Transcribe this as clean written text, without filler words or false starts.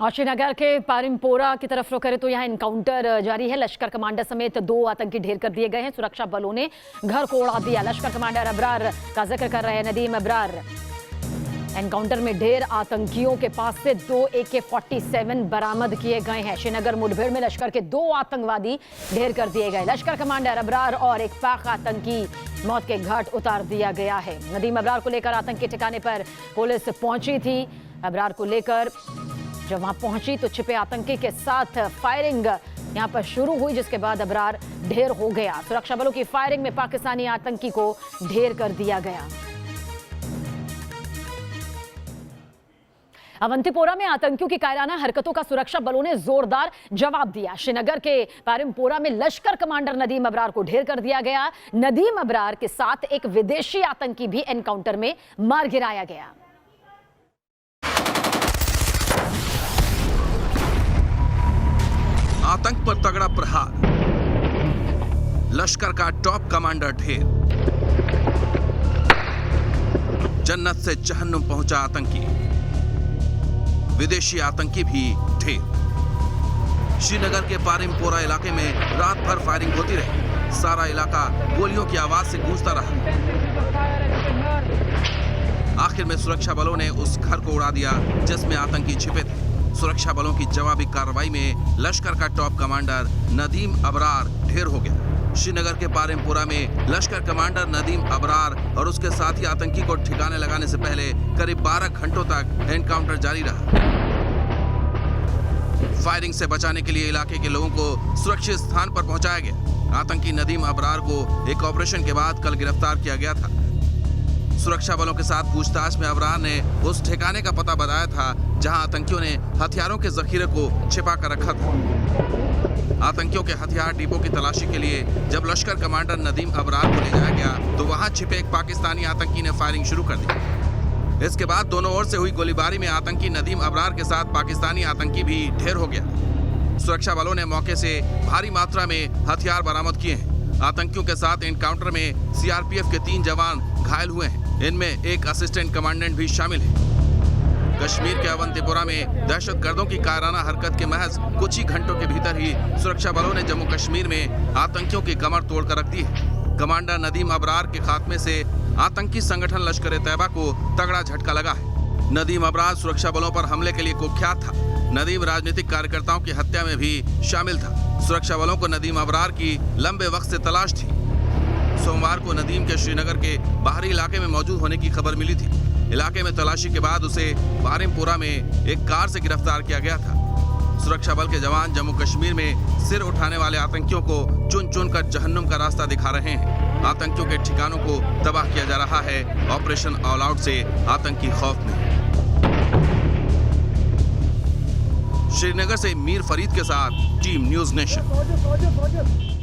और श्रीनगर के पारिमपोरा की तरफ रुख करें तो यहाँ एनकाउंटर जारी है। लश्कर कमांडर समेत 2 आतंकी ढेर कर दिए गए हैं। सुरक्षा बलों ने घर को उड़ा दिया। लश्कर कमांडर अबरार का जिक्र कर रहे हैं नदीम अबरार। एनकाउंटर में ढेर आतंकियों के पास से 2 AK-47 बरामद किए गए हैं। श्रीनगर मुठभेड़ में लश्कर के 2 आतंकवादी ढेर कर दिए गए। लश्कर कमांडर अबरार और एक पाक आतंकी मौत के घाट उतार दिया गया है। नदीम अबरार को लेकर आतंकी ठिकाने पर पुलिस पहुंची थी। अबरार को लेकर जब वहां पहुंची तो छिपे आतंकी के साथ फायरिंग यहां पर शुरू हुई, जिसके बाद अबरार ढेर हो गया। सुरक्षा बलों की फायरिंग में पाकिस्तानी आतंकी को ढेर कर दिया गया। अवंतीपोरा में आतंकियों की कायराना हरकतों का सुरक्षा बलों ने जोरदार जवाब दिया। श्रीनगर के पारिमपोरा में लश्कर कमांडर नदीम अबरार को ढेर कर दिया गया। नदीम अबरार के साथ एक विदेशी आतंकी भी एनकाउंटर में मार गिराया गया। आतंक पर तगड़ा प्रहार, लश्कर का टॉप कमांडर ढेर, जन्नत से जहन्नुम पहुंचा आतंकी, विदेशी आतंकी भी ढेर। श्रीनगर के पारिमपोरा इलाके में रात भर फायरिंग होती रही। सारा इलाका गोलियों की आवाज से गूंजता रहा। आखिर में सुरक्षा बलों ने उस घर को उड़ा दिया जिसमें आतंकी छिपे थे। सुरक्षा बलों की जवाबी कार्रवाई में लश्कर का टॉप कमांडर नदीम अबरार ढेर हो गया। श्रीनगर के पारिमपोरा में लश्कर कमांडर नदीम अबरार और उसके साथी आतंकी को ठिकाने लगाने से पहले करीब 12 घंटों तक एनकाउंटर जारी रहा। फायरिंग से बचाने के लिए इलाके के लोगों को सुरक्षित स्थान पर पहुंचाया गया। आतंकी नदीम अबरार को एक ऑपरेशन के बाद कल गिरफ्तार किया गया था। सुरक्षा बलों के साथ पूछताछ में अबरार ने उस ठिकाने का पता बताया था जहां आतंकियों ने हथियारों के जखीरे को छिपा कर रखा था। आतंकियों के हथियार डिपो की तलाशी के लिए जब लश्कर कमांडर नदीम अबरार को ले जाया गया तो वहां छिपे एक पाकिस्तानी आतंकी ने फायरिंग शुरू कर दी। इसके बाद दोनों ओर से हुई गोलीबारी में आतंकी नदीम अबरार के साथ पाकिस्तानी आतंकी भी ढेर हो गया। सुरक्षा बलों ने मौके से भारी मात्रा में हथियार बरामद किए हैं। आतंकियों के साथ एनकाउंटर में सीआरपीएफ के 3 जवान घायल हुए हैं। इनमें एक असिस्टेंट कमांडेंट भी शामिल है। कश्मीर के अवंतीपोरा में दहशतगर्दों की कायराना हरकत के महज कुछ ही घंटों के भीतर ही सुरक्षा बलों ने जम्मू कश्मीर में आतंकियों की कमर तोड़कर रख दी है। कमांडर नदीम अबरार के खात्मे से आतंकी संगठन लश्कर-ए-तैयबा को तगड़ा झटका लगा है। नदीम अबरार सुरक्षा बलों पर हमले के लिए कुख्यात था। नदीम राजनीतिक कार्यकर्ताओं की हत्या में भी शामिल था। सुरक्षा बलों को नदीम अबरार की लंबे वक्त से तलाश थी। सोमवार को नदीम के श्रीनगर के बाहरी इलाके में मौजूद होने की खबर मिली थी। इलाके में तलाशी के बाद उसे पारिमपोरा में एक कार से गिरफ्तार किया गया था। सुरक्षा बल के जवान जम्मू कश्मीर में सिर उठाने वाले आतंकियों को चुन चुन कर जहन्नुम का रास्ता दिखा रहे हैं। आतंकियों के ठिकानों को तबाह किया जा रहा है। ऑपरेशन ऑल आउट से आतंकी खौफ में। श्रीनगर से मीर फरीद के साथ टीम न्यूज़ नेशन।